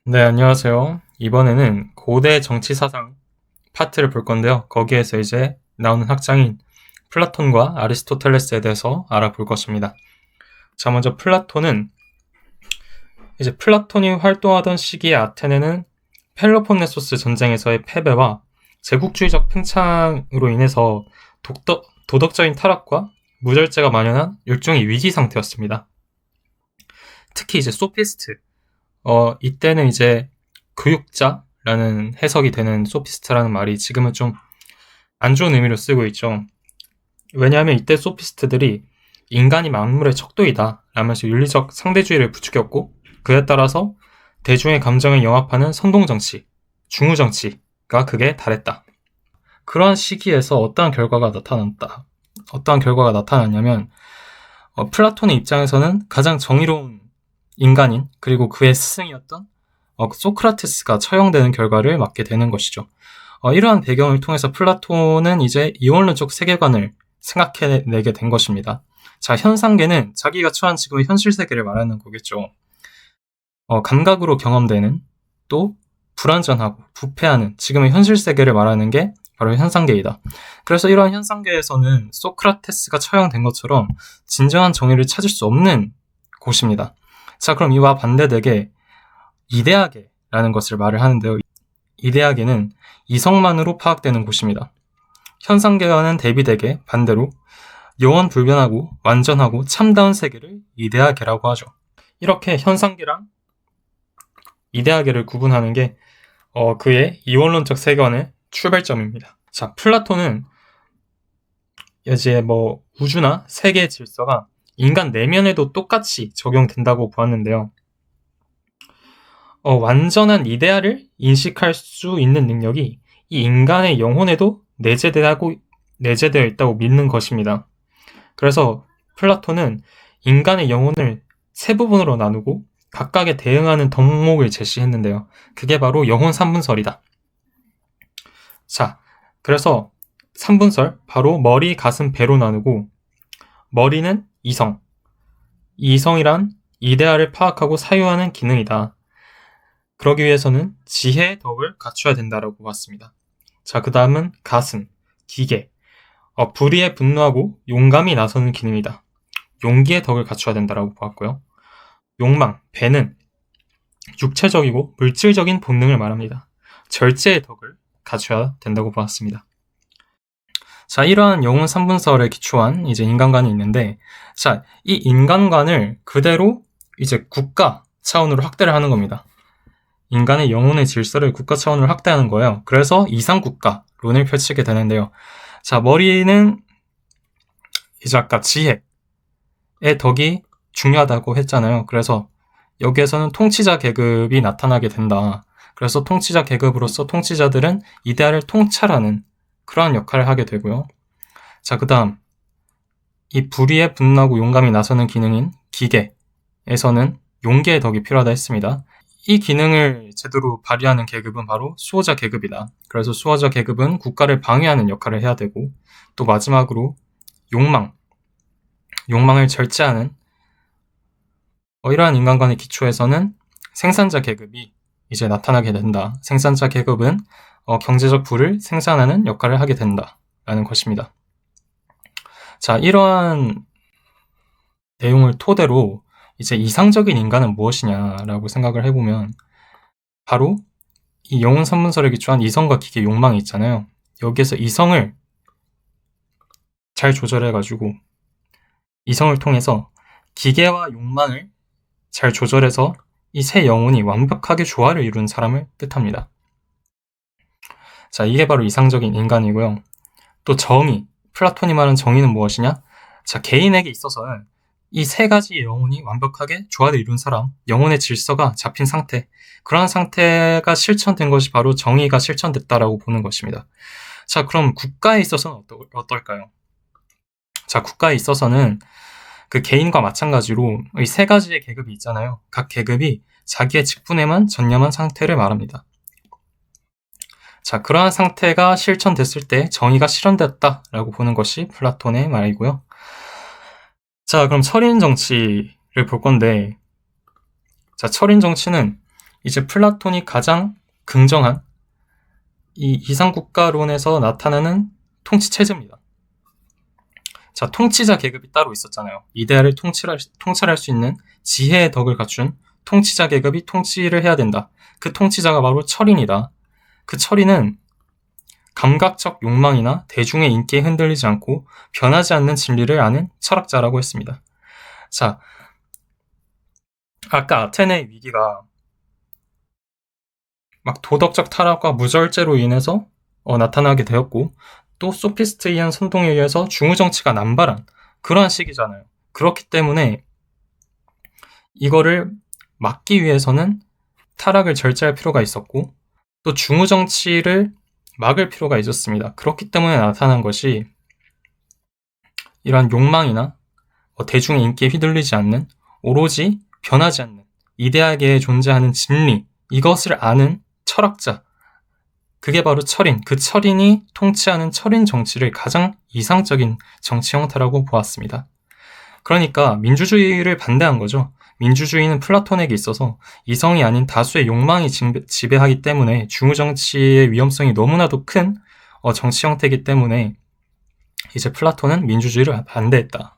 네, 안녕하세요. 이번에는 고대 정치 사상 파트를 볼 건데요. 거기에서 이제 나오는 학장인 플라톤과 아리스토텔레스에 대해서 알아볼 것입니다. 자, 먼저 플라톤은 이제 플라톤이 활동하던 시기의 아테네는 펠로폰네소스 전쟁에서의 패배와 제국주의적 팽창으로 인해서 도덕적인 타락과 무절제가 만연한 일종의 위기 상태였습니다. 특히 이제 소피스트, 이때는 이제 교육자라는 해석이 되는 소피스트라는 말이 지금은 좀 안 좋은 의미로 쓰고 있죠. 왜냐하면 이때 소피스트들이 인간이 만물의 척도이다 라면서 윤리적 상대주의를 부추겼고, 그에 따라서 대중의 감정을 영합하는 선동정치, 중우정치가 극에 달했다. 그러한 시기에서 어떠한 결과가 나타났냐면, 플라톤의 입장에서는 가장 정의로운 인간인, 그리고 그의 스승이었던 소크라테스가 처형되는 결과를 맞게 되는 것이죠. 이러한 배경을 통해서 플라톤은 이제 이원론적 세계관을 생각해내게 된 것입니다. 자, 현상계는 자기가 처한 지금의 현실 세계를 말하는 거겠죠. 감각으로 경험되는, 또 불완전하고 부패하는 지금의 현실 세계를 말하는 게 바로 현상계이다. 그래서 이러한 현상계에서는 소크라테스가 처형된 것처럼 진정한 정의를 찾을 수 없는 곳입니다. 자, 그럼 이와 반대되게 이데아계라는 것을 말을 하는데요. 이데아계는 이성만으로 파악되는 곳입니다. 현상계와는 대비되게 반대로 영원 불변하고 완전하고 참다운 세계를 이데아계라고 하죠. 이렇게 현상계랑 이데아계를 구분하는 게 그의 이원론적 세계관의 출발점입니다. 자, 플라톤은 이제 우주나 세계의 질서가 인간 내면에도 똑같이 적용된다고 보았는데요. 완전한 이데아를 인식할 수 있는 능력이 이 인간의 영혼에도 내재되어 있다고 믿는 것입니다. 그래서 플라톤은 인간의 영혼을 세 부분으로 나누고 각각에 대응하는 덕목을 제시했는데요. 그게 바로 영혼 3분설이다. 자, 그래서 3분설, 바로 머리, 가슴, 배로 나누고, 머리는 이성, 이성이란 이데아를 파악하고 사유하는 기능이다. 그러기 위해서는 지혜의 덕을 갖춰야 된다라고 봤습니다. 자, 그 다음은 가슴, 기계, 불의에 분노하고 용감히 나서는 기능이다. 용기의 덕을 갖춰야 된다라고 보았고요. 욕망, 배는 육체적이고 물질적인 본능을 말합니다. 절제의 덕을 갖춰야 된다고 보았습니다. 자, 이러한 영혼 3분설에 기초한 이제 인간관이 있는데, 자, 이 인간관을 그대로 이제 국가 차원으로 확대를 하는 겁니다. 인간의 영혼의 질서를 국가 차원으로 확대하는 거예요. 그래서 이상국가론을 펼치게 되는데요. 자, 머리는 이제 아까 지혜의 덕이 중요하다고 했잖아요. 그래서 여기에서는 통치자 계급이 나타나게 된다. 그래서 통치자 계급으로서 통치자들은 이데아를 통찰하는 그러한 역할을 하게 되고요. 자, 그 다음 이 불의에 분노하고 용감히 나서는 기능인 기계에서는 용기의 덕이 필요하다 했습니다. 이 기능을 제대로 발휘하는 계급은 바로 수호자 계급이다. 그래서 수호자 계급은 국가를 방해하는 역할을 해야 되고, 또 마지막으로 욕망을 절제하는 이러한 인간관의 기초에서는 생산자 계급이 이제 나타나게 된다. 생산자 계급은 경제적 부를 생산하는 역할을 하게 된다라는 것입니다. 자, 이러한 내용을 토대로 이제 이상적인 인간은 무엇이냐라고 생각을 해보면, 바로 이 영혼 3분설에 기초한 이성과 기계 욕망이 있잖아요. 여기에서 이성을 잘 조절해가지고 이성을 통해서 기계와 욕망을 잘 조절해서 이 세 영혼이 완벽하게 조화를 이룬 사람을 뜻합니다. 자, 이게 바로 이상적인 인간이고요. 또 정의, 플라톤이 말하는 정의는 무엇이냐? 자, 개인에게 있어서는 이 세 가지 영혼이 완벽하게 조화를 이룬 사람, 영혼의 질서가 잡힌 상태, 그러한 상태가 실천된 것이 바로 정의가 실천됐다라고 보는 것입니다. 자, 그럼 국가에 있어서는 어떨까요? 자, 국가에 있어서는 그 개인과 마찬가지로 이 세 가지의 계급이 있잖아요. 각 계급이 자기의 직분에만 전념한 상태를 말합니다. 자, 그러한 상태가 실천됐을 때 정의가 실현됐다라고 보는 것이 플라톤의 말이고요. 자, 그럼 철인 정치를 볼 건데, 자, 철인 정치는 이제 플라톤이 가장 긍정한 이 이상국가론에서 나타나는 통치체제입니다. 자, 통치자 계급이 따로 있었잖아요. 이데아를 통찰할 수 있는 지혜의 덕을 갖춘 통치자 계급이 통치를 해야 된다. 그 통치자가 바로 철인이다. 그 철인은 감각적 욕망이나 대중의 인기에 흔들리지 않고 변하지 않는 진리를 아는 철학자라고 했습니다. 자, 아까 아테네의 위기가 막 도덕적 타락과 무절제로 인해서 나타나게 되었고, 또 소피스트이한 선동에 의해서 중우정치가 남발한 그러한 시기잖아요. 그렇기 때문에 이거를 막기 위해서는 타락을 절제할 필요가 있었고, 또 중우정치를 막을 필요가 있었습니다. 그렇기 때문에 나타난 것이 이러한 욕망이나 대중의 인기에 휘둘리지 않는, 오로지 변하지 않는 이데아계에 존재하는 진리, 이것을 아는 철학자, 그게 바로 철인, 그 철인이 통치하는 철인 정치를 가장 이상적인 정치 형태라고 보았습니다. 그러니까 민주주의를 반대한 거죠. 민주주의는 플라톤에게 있어서 이성이 아닌 다수의 욕망이 지배하기 때문에 중우정치의 위험성이 너무나도 큰 정치 형태이기 때문에 이제 플라톤은 민주주의를 반대했다.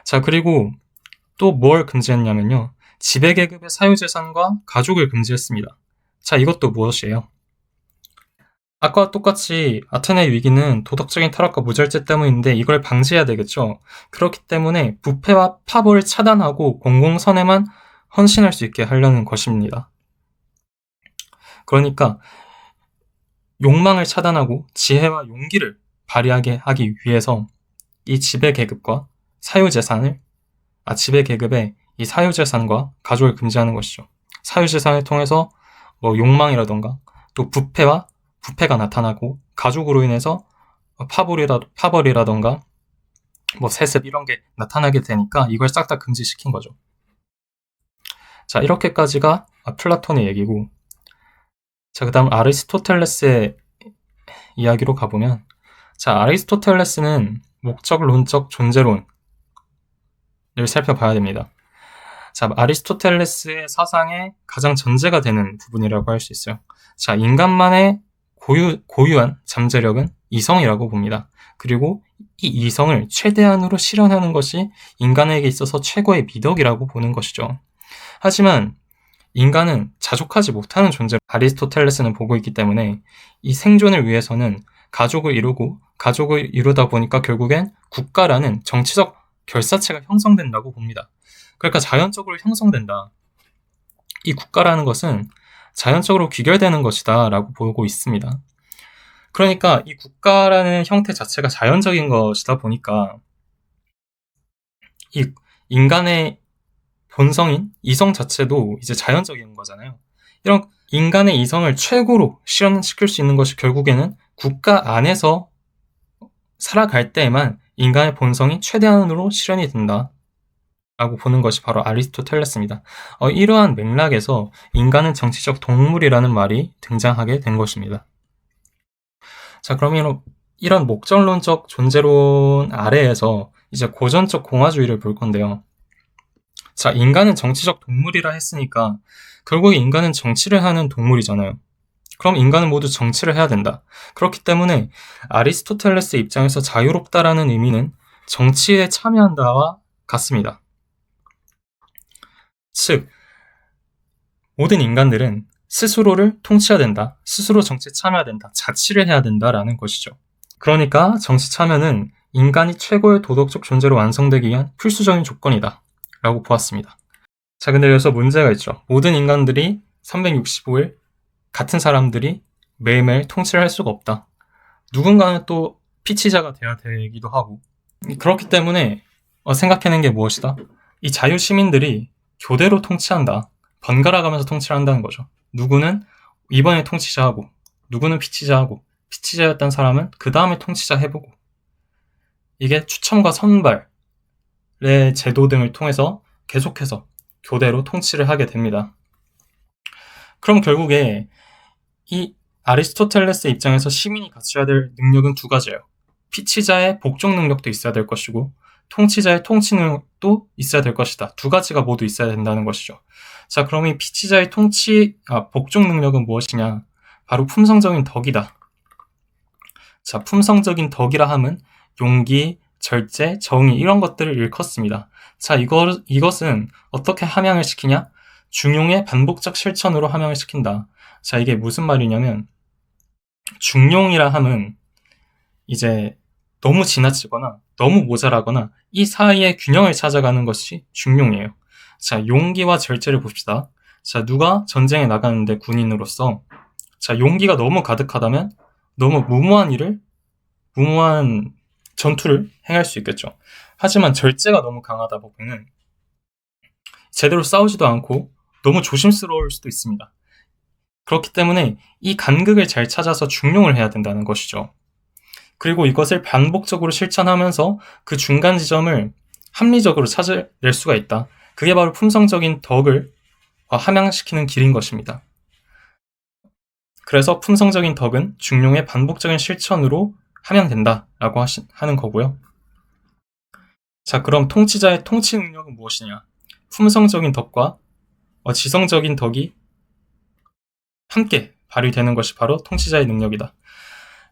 자, 그리고 또 뭘 금지했냐면요. 지배계급의 사유재산과 가족을 금지했습니다. 자, 이것도 무엇이에요? 아까와 똑같이 아테네의 위기는 도덕적인 타락과 무절제 때문인데 이걸 방지해야 되겠죠. 그렇기 때문에 부패와 파벌을 차단하고 공공선에만 헌신할 수 있게 하려는 것입니다. 그러니까 욕망을 차단하고 지혜와 용기를 발휘하게 하기 위해서 이 지배계급과 사유재산을 지배계급의 이 사유재산과 가족을 금지하는 것이죠. 사유재산을 통해서 욕망이라던가 또 부패가 나타나고 가족으로 인해서 파벌이라던가 세습 이런 게 나타나게 되니까 이걸 싹 다 금지시킨 거죠. 자, 이렇게까지가 플라톤의 얘기고, 자, 그 다음 아리스토텔레스의 이야기로 가보면, 자, 아리스토텔레스는 목적론적 존재론을 살펴봐야 됩니다. 자, 아리스토텔레스의 사상의 가장 전제가 되는 부분이라고 할 수 있어요. 자, 인간만의 고유한 잠재력은 이성이라고 봅니다. 그리고 이 이성을 최대한으로 실현하는 것이 인간에게 있어서 최고의 미덕이라고 보는 것이죠. 하지만 인간은 자족하지 못하는 존재로 아리스토텔레스는 보고 있기 때문에 이 생존을 위해서는 가족을 이루다 보니까 결국엔 국가라는 정치적 결사체가 형성된다고 봅니다. 그러니까 자연적으로 형성된다. 이 국가라는 것은 자연적으로 귀결되는 것이다 라고 보고 있습니다. 그러니까 이 국가라는 형태 자체가 자연적인 것이다 보니까 이 인간의 본성인 이성 자체도 이제 자연적인 거잖아요. 이런 인간의 이성을 최고로 실현시킬 수 있는 것이 결국에는 국가 안에서 살아갈 때에만 인간의 본성이 최대한으로 실현이 된다 라고 보는 것이 바로 아리스토텔레스입니다. 이러한 맥락에서 인간은 정치적 동물이라는 말이 등장하게 된 것입니다. 자, 그러면 이런 목적론적 존재론 아래에서 이제 고전적 공화주의를 볼 건데요. 자, 인간은 정치적 동물이라 했으니까 결국 인간은 정치를 하는 동물이잖아요. 그럼 인간은 모두 정치를 해야 된다. 그렇기 때문에 아리스토텔레스의 입장에서 자유롭다라는 의미는 정치에 참여한다와 같습니다. 즉, 모든 인간들은 스스로를 통치해야 된다. 스스로 정치에 참여해야 된다. 자치를 해야 된다라는 것이죠. 그러니까 정치 참여는 인간이 최고의 도덕적 존재로 완성되기 위한 필수적인 조건이다 라고 보았습니다. 자, 근데 여기서 문제가 있죠. 모든 인간들이 365일 같은 사람들이 매일매일 통치를 할 수가 없다. 누군가는 또 피치자가 돼야 되기도 하고, 그렇기 때문에 생각해낸 게 무엇이다? 이 자유시민들이 교대로 통치한다. 번갈아가면서 통치를 한다는 거죠. 누구는 이번에 통치자하고, 누구는 피치자하고, 피치자였던 사람은 그 다음에 통치자 해보고, 이게 추첨과 선발의 제도 등을 통해서 계속해서 교대로 통치를 하게 됩니다. 그럼 결국에 이 아리스토텔레스의 입장에서 시민이 갖춰야 될 능력은 두 가지예요. 피치자의 복종 능력도 있어야 될 것이고, 통치자의 통치능력도 있어야 될 것이다. 두 가지가 모두 있어야 된다는 것이죠. 자, 그럼 이 피치자의 복종 능력은 무엇이냐? 바로 품성적인 덕이다. 자, 품성적인 덕이라 함은 용기, 절제, 정의 이런 것들을 일컫습니다. 자, 이것은 어떻게 함양을 시키냐? 중용의 반복적 실천으로 함양을 시킨다. 자, 이게 무슨 말이냐면 중용이라 함은 이제 너무 지나치거나 너무 모자라거나 이 사이의 균형을 찾아가는 것이 중용이에요. 자, 용기와 절제를 봅시다. 자, 누가 전쟁에 나가는데 군인으로서 자, 용기가 너무 가득하다면 너무 무모한 전투를 행할 수 있겠죠. 하지만 절제가 너무 강하다 보면은 제대로 싸우지도 않고 너무 조심스러울 수도 있습니다. 그렇기 때문에 이 간극을 잘 찾아서 중용을 해야 된다는 것이죠. 그리고 이것을 반복적으로 실천하면서 그 중간 지점을 합리적으로 찾아낼 수가 있다. 그게 바로 품성적인 덕을 함양시키는 길인 것입니다. 그래서 품성적인 덕은 중용의 반복적인 실천으로 함양된다라고 하는 거고요. 자, 그럼 통치자의 통치 능력은 무엇이냐? 품성적인 덕과 지성적인 덕이 함께 발휘되는 것이 바로 통치자의 능력이다.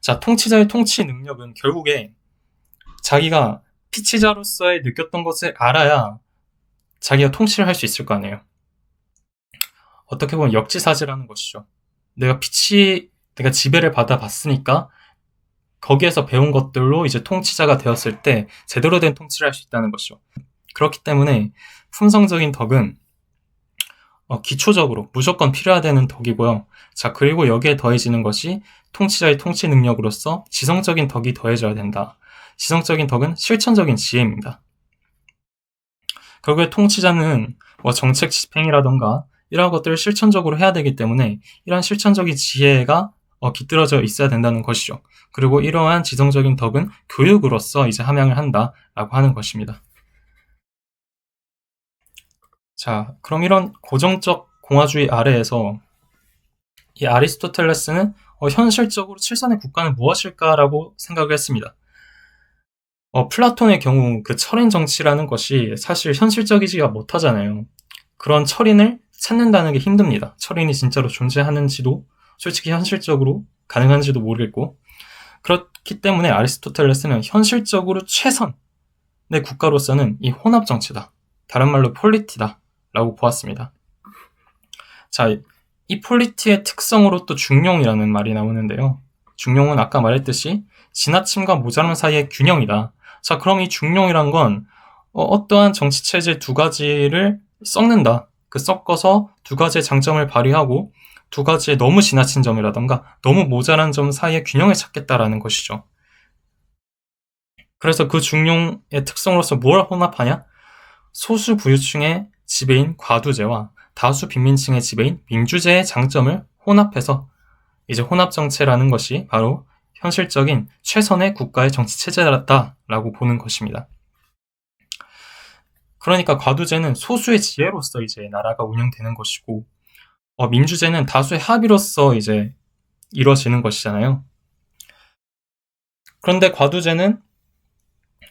자, 통치자의 통치 능력은 결국에 자기가 피치자로서의 느꼈던 것을 알아야 자기가 통치를 할 수 있을 거 아니에요. 어떻게 보면 역지사지라는 것이죠. 내가 지배를 받아봤으니까 거기에서 배운 것들로 이제 통치자가 되었을 때 제대로 된 통치를 할 수 있다는 것이죠. 그렇기 때문에 품성적인 덕은 기초적으로 무조건 필요하다는 덕이고요. 자, 그리고 여기에 더해지는 것이 통치자의 통치 능력으로서 지성적인 덕이 더해져야 된다. 지성적인 덕은 실천적인 지혜입니다. 결국에 통치자는 정책 집행이라던가 이런 것들을 실천적으로 해야 되기 때문에 이런 실천적인 지혜가 깃들어져 있어야 된다는 것이죠. 그리고 이러한 지성적인 덕은 교육으로서 이제 함양을 한다라고 하는 것입니다. 자, 그럼 이런 고정적 공화주의 아래에서 이 아리스토텔레스는 현실적으로 칠선의 국가는 무엇일까라고 생각을 했습니다. 플라톤의 경우 그 철인 정치라는 것이 사실 현실적이지가 못하잖아요. 그런 철인을 찾는다는 게 힘듭니다. 철인이 진짜로 존재하는지도 솔직히 현실적으로 가능한지도 모르겠고, 그렇기 때문에 아리스토텔레스는 현실적으로 최선의 국가로서는 이 혼합 정치다. 다른 말로 폴리티다 라고 보았습니다. 자, 이 폴리티의 특성으로 또 중용이라는 말이 나오는데요. 중용은 아까 말했듯이 지나침과 모자람 사이의 균형이다. 자, 그럼 이 중용이란 건 어떠한 정치체제 두 가지를 섞는다. 섞어서 두 가지의 장점을 발휘하고 두 가지의 너무 지나친 점이라던가 너무 모자란 점 사이의 균형을 찾겠다라는 것이죠. 그래서 그 중용의 특성으로서 뭘 혼합하냐? 소수 부유층의 지배인 과두제와 다수 빈민층의 지배인 민주제의 장점을 혼합해서 이제 혼합정체라는 것이 바로 현실적인 최선의 국가의 정치체제다라고 보는 것입니다. 그러니까 과두제는 소수의 지혜로서 이제 나라가 운영되는 것이고, 민주제는 다수의 합의로서 이제 이루어지는 것이잖아요. 그런데 과두제는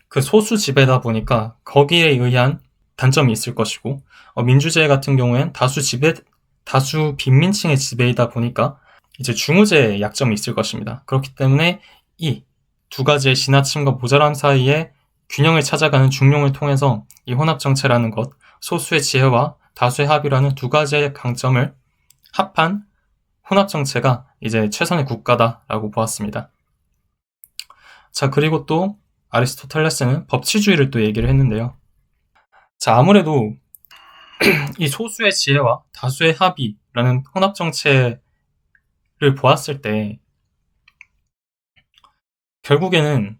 그 소수 지배다 보니까 거기에 의한 단점이 있을 것이고, 민주제 같은 경우엔 다수 빈민층의 지배이다 보니까 이제 중우제의 약점이 있을 것입니다. 그렇기 때문에 이 두 가지의 지나침과 모자람 사이에 균형을 찾아가는 중용을 통해서 이 혼합정체라는 것, 소수의 지혜와 다수의 합의라는 두 가지의 강점을 합한 혼합정체가 이제 최선의 국가다라고 보았습니다. 자, 그리고 또 아리스토텔레스는 법치주의를 또 얘기를 했는데요. 자, 아무래도 이 소수의 지혜와 다수의 합의라는 혼합정체를 보았을 때 결국에는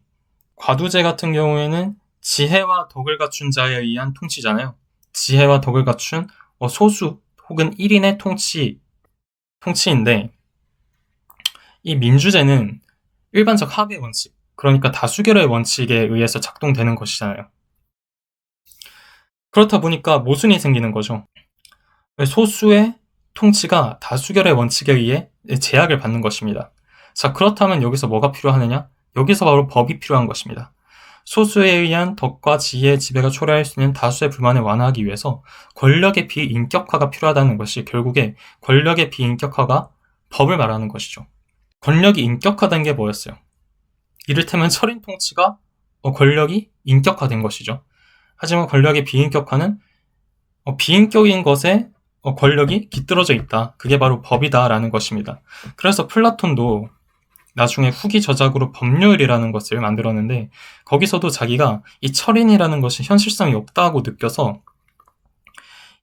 과두제 같은 경우에는 지혜와 덕을 갖춘 자에 의한 통치잖아요. 지혜와 덕을 갖춘 소수 혹은 1인의 통치인데, 이 민주제는 일반적 합의의 원칙, 그러니까 다수결의 원칙에 의해서 작동되는 것이잖아요. 그렇다 보니까 모순이 생기는 거죠. 소수의 통치가 다수결의 원칙에 의해 제약을 받는 것입니다. 자, 그렇다면 여기서 뭐가 필요하느냐? 여기서 바로 법이 필요한 것입니다. 소수에 의한 덕과 지혜의 지배가 초래할 수 있는 다수의 불만을 완화하기 위해서 권력의 비인격화가 필요하다는 것이 결국에 권력의 비인격화가 법을 말하는 것이죠. 권력이 인격화된 게 뭐였어요? 이를테면 철인 통치가 권력이 인격화된 것이죠. 하지만 권력의 비인격화는 비인격인 것에 권력이 깃들어져 있다. 그게 바로 법이다라는 것입니다. 그래서 플라톤도 나중에 후기 저작으로 법률이라는 것을 만들었는데 거기서도 자기가 이 철인이라는 것이 현실성이 없다고 느껴서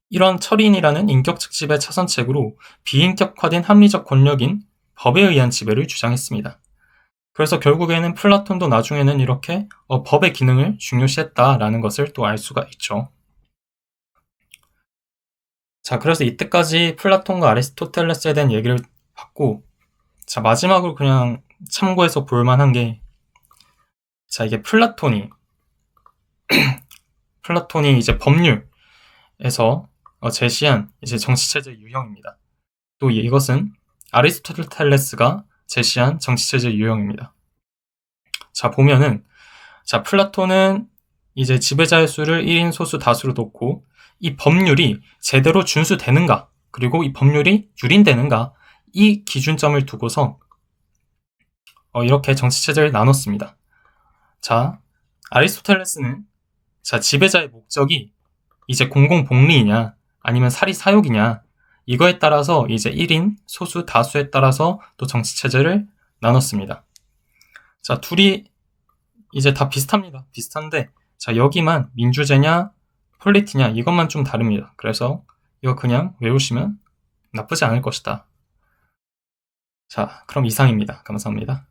이런 철인이라는 인격적 지배 차선책으로 비인격화된 합리적 권력인 법에 의한 지배를 주장했습니다. 그래서 결국에는 플라톤도 나중에는 이렇게 법의 기능을 중요시했다라는 것을 또 알 수가 있죠. 자, 그래서 이때까지 플라톤과 아리스토텔레스에 대한 얘기를 봤고, 자, 마지막으로 그냥 참고해서 볼만한 게, 자, 이게 플라톤이 이제 법률에서 제시한 이제 정치체제 유형입니다. 또 이것은 아리스토텔레스가 제시한 정치체제 유형입니다. 자, 보면은, 자, 플라톤은 이제 지배자의 수를 1인 소수 다수로 놓고, 이 법률이 제대로 준수되는가, 그리고 이 법률이 유린되는가, 이 기준점을 두고서 이렇게 정치체제를 나눴습니다. 자, 아리스토텔레스는 자, 지배자의 목적이 이제 공공복리이냐, 아니면 사리사욕이냐, 이거에 따라서 이제 1인, 소수, 다수에 따라서 또 정치체제를 나눴습니다. 자, 둘이 이제 다 비슷합니다. 비슷한데, 자, 여기만 민주제냐, 폴리티냐, 이것만 좀 다릅니다. 그래서 이거 그냥 외우시면 나쁘지 않을 것이다. 자, 그럼 이상입니다. 감사합니다.